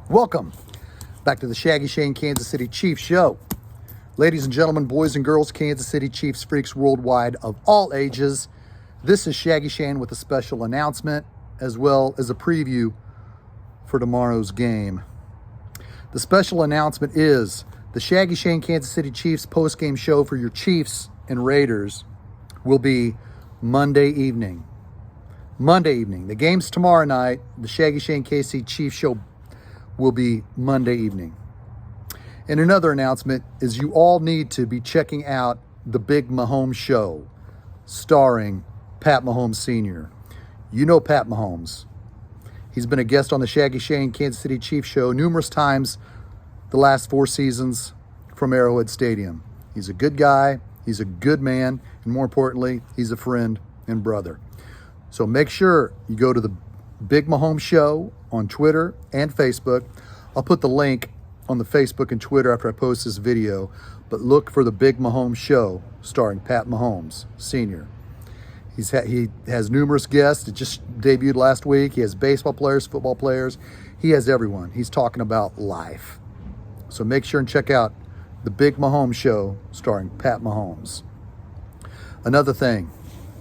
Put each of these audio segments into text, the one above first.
Welcome back to the Shaggyshane Kansas City Chiefs show. Ladies and gentlemen, boys and girls, Kansas City Chiefs freaks worldwide of all ages. This is Shaggyshane with a special announcement as well as a preview for tomorrow's game. The special announcement is the Shaggyshane Kansas City Chiefs post-game show for your Chiefs and Raiders will be Monday evening. The game's tomorrow night. The Shaggyshane KC Chiefs show will be Monday evening. And another announcement is you all need to be checking out the Big Mahomes Show, starring Pat Mahomes Sr. You know Pat Mahomes. He's been a guest on the Shaggyshane Kansas City Chiefs show numerous times the last 4 seasons from Arrowhead Stadium. He's a good guy, he's a good man, and more importantly, he's a friend and brother. So make sure you go to the Big Mahomes Show on Twitter and Facebook. I'll put the link on the Facebook and Twitter after I post this video, but look for the Big Mahomes Show starring Pat Mahomes Sr. He has numerous guests. It just debuted last week. He has baseball players, football players. He has everyone. He's talking about life. So make sure and check out the Big Mahomes Show starring Pat Mahomes. Another thing,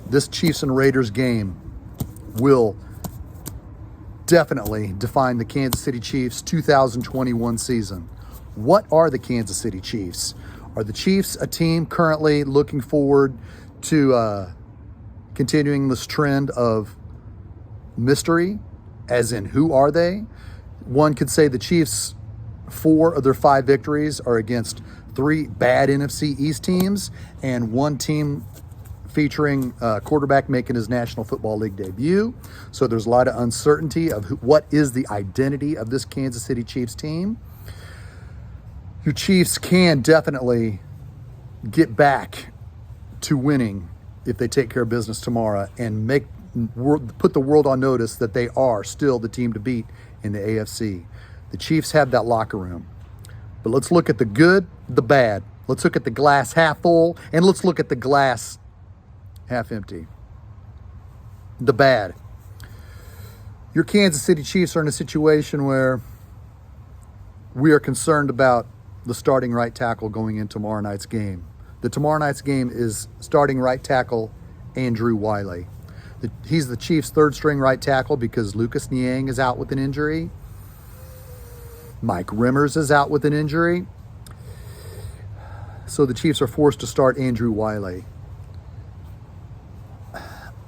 this Chiefs and Raiders game will definitely define the Kansas City Chiefs 2021 season. What are the Kansas City Chiefs? Are the Chiefs a team currently looking forward to continuing this trend of mystery, as in who are they? One could say the Chiefs, 4 of their 5 victories are against 3 bad NFC East teams and 1 team featuring a quarterback making his National Football League debut. So there's a lot of uncertainty of what is the identity of this Kansas City Chiefs team. Your Chiefs can definitely get back to winning if they take care of business tomorrow and put the world on notice that they are still the team to beat in the AFC. The Chiefs have that locker room. But let's look at the good, the bad. Let's look at the glass half full, and let's look at the glass half empty. The bad. Your Kansas City Chiefs are in a situation where we are concerned about the starting right tackle going in tomorrow night's game. The tomorrow night's game is starting right tackle Andrew Wiley. He's the Chiefs' 3rd string right tackle because Lucas Niang is out with an injury. Mike Rimmers is out with an injury. So the Chiefs are forced to start Andrew Wiley.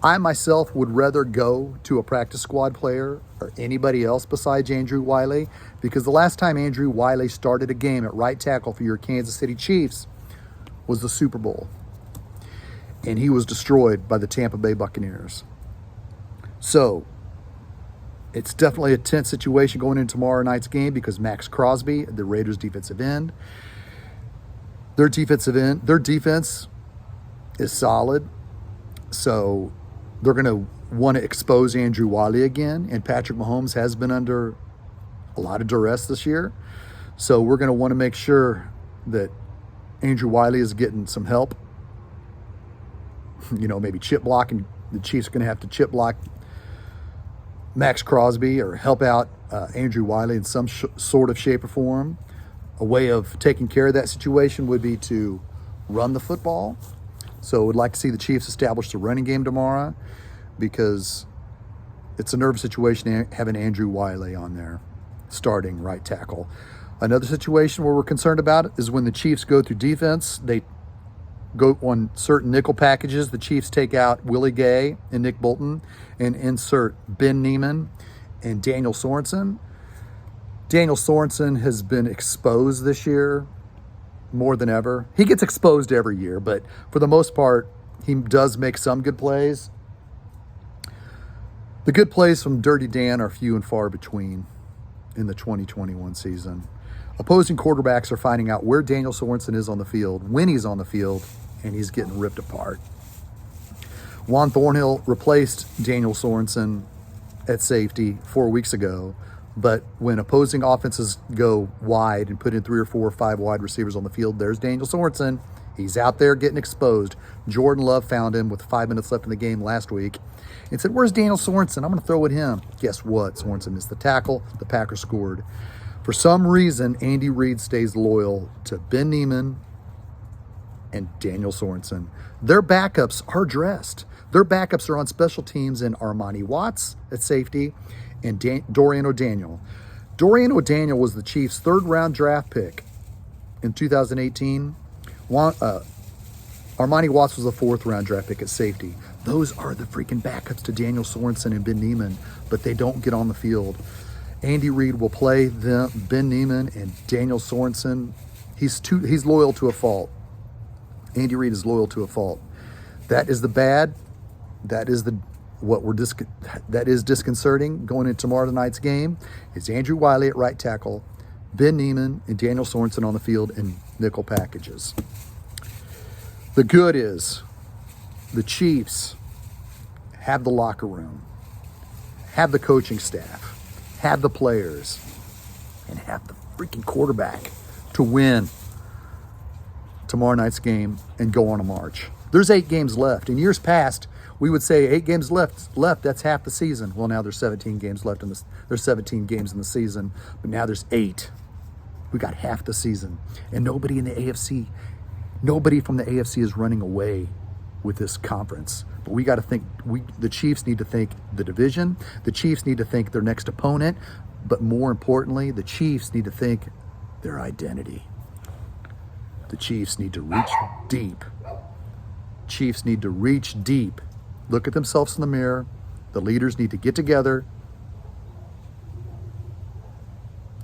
I myself would rather go to a practice squad player or anybody else besides Andrew Wiley, because the last time Andrew Wiley started a game at right tackle for your Kansas City Chiefs was the Super Bowl. And he was destroyed by the Tampa Bay Buccaneers. So it's definitely a tense situation going into tomorrow night's game because Max Crosby, the Raiders defensive end, their defense is solid. So they're going to want to expose Andrew Wiley again. And Patrick Mahomes has been under a lot of duress this year. So we're going to want to make sure that Andrew Wiley is getting some help. Maybe chip block, and the Chiefs are going to have to chip block Max Crosby or help out Andrew Wiley in some sort of shape or form. A way of taking care of that situation would be to run the football. So we'd like to see the Chiefs establish the running game tomorrow because it's a nervous situation having Andrew Wiley on there starting right tackle. Another situation where we're concerned about it is when the Chiefs go through defense, they go on certain nickel packages. The Chiefs take out Willie Gay and Nick Bolton and insert Ben Neiman and Daniel Sorensen. Daniel Sorensen has been exposed this year more than ever. He gets exposed every year, but for the most part, he does make some good plays. The good plays from Dirty Dan are few and far between in the 2021 season. Opposing quarterbacks are finding out where Daniel Sorensen is on the field, when he's on the field, and he's getting ripped apart. Juan Thornhill replaced Daniel Sorensen at safety 4 weeks ago, but when opposing offenses go wide and put in 3 or 4 or 5 wide receivers on the field, there's Daniel Sorensen. He's out there getting exposed. Jordan Love found him with 5 minutes left in the game last week and said, "Where's Daniel Sorensen? I'm going to throw at him." Guess what? Sorensen missed the tackle. The Packers scored. For some reason, Andy Reid stays loyal to Ben Neiman and Daniel Sorensen. Their backups are dressed. Their backups are on special teams in Armani Watts at safety and Dorian O'Daniel. Dorian O'Daniel was the Chiefs' third-round draft pick in 2018. Armani Watts was a fourth-round draft pick at safety. Those are the freaking backups to Daniel Sorensen and Ben Neiman, but they don't get on the field. Andy Reid will play them, Ben Neiman and Daniel Sorensen. He's loyal to a fault. Andy Reid is loyal to a fault. That is the bad. That is that is disconcerting going into tomorrow night's game. Is Andrew Wiley at right tackle, Ben Neiman and Daniel Sorensen on the field in nickel packages. The good is the Chiefs have the locker room, have the coaching staff, have the players, and have the freaking quarterback to win tomorrow night's game and go on a march. There's 8 games left. In years past, we would say 8 games left. That's half the season. Well, now there's 17 games left there's 17 games in the season, but now there's 8. We got half the season, and nobody from the AFC is running away with this conference. But we got to think. The Chiefs need to think the division. The Chiefs need to think their next opponent. But more importantly, the Chiefs need to think their identity. The Chiefs need to reach deep. Chiefs need to reach deep. Look at themselves in the mirror. The leaders need to get together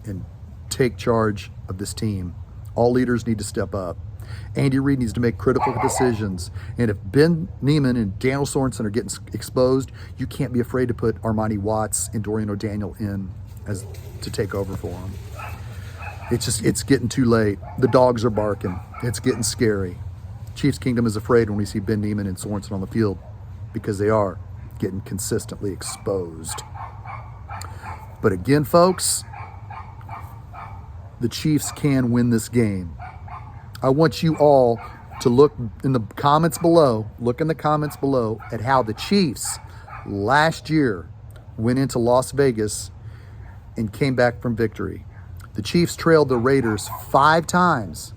and take charge of this team. All leaders need to step up. Andy Reid needs to make critical decisions. And if Ben Neiman and Daniel Sorensen are getting exposed, you can't be afraid to put Armani Watts and Dorian O'Daniel in to take over for them. It's getting too late. The dogs are barking. It's getting scary. Chiefs Kingdom is afraid when we see Ben Neiman and Sorensen on the field because they are getting consistently exposed. But again, folks, the Chiefs can win this game. I want you all to look in the comments below, at how the Chiefs last year went into Las Vegas and came back from victory. The Chiefs trailed the Raiders 5 times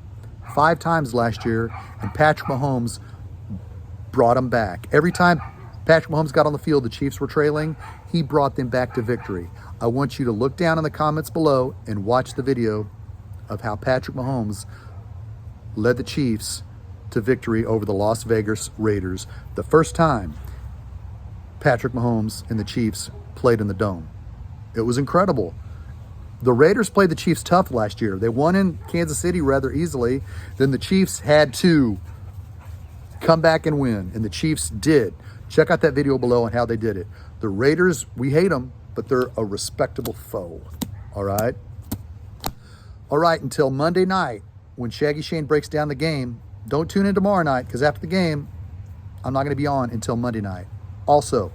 last year, and Patrick Mahomes brought them back. Every time Patrick Mahomes got on the field, the Chiefs were trailing, he brought them back to victory. I want you to look down in the comments below and watch the video of how Patrick Mahomes led the Chiefs to victory over the Las Vegas Raiders. The first time Patrick Mahomes and the Chiefs played in the Dome. It was incredible. The Raiders played the Chiefs tough last year. They won in Kansas City rather easily. Then the Chiefs had to come back and win, and the Chiefs did. Check out that video below on how they did it. The Raiders, we hate them, but they're a respectable foe. All right? All right, until Monday night, when Shaggyshane breaks down the game, don't tune in tomorrow night, because after the game, I'm not going to be on until Monday night. Also,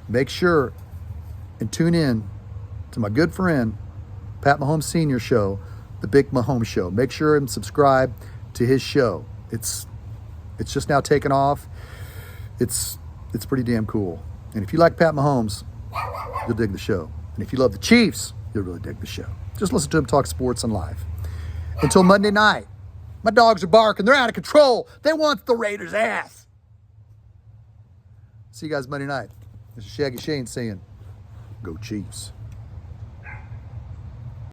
make sure and tune in to my good friend, Pat Mahomes Sr. show, The Big Mahomes Show. Make sure and subscribe to his show. It's just now taken off. It's pretty damn cool. And if you like Pat Mahomes, you'll dig the show. And if you love the Chiefs, you'll really dig the show. Just listen to him talk sports and life. Until Monday night, my dogs are barking. They're out of control. They want the Raiders' ass. See you guys Monday night. This is Shaggyshane saying, go Chiefs.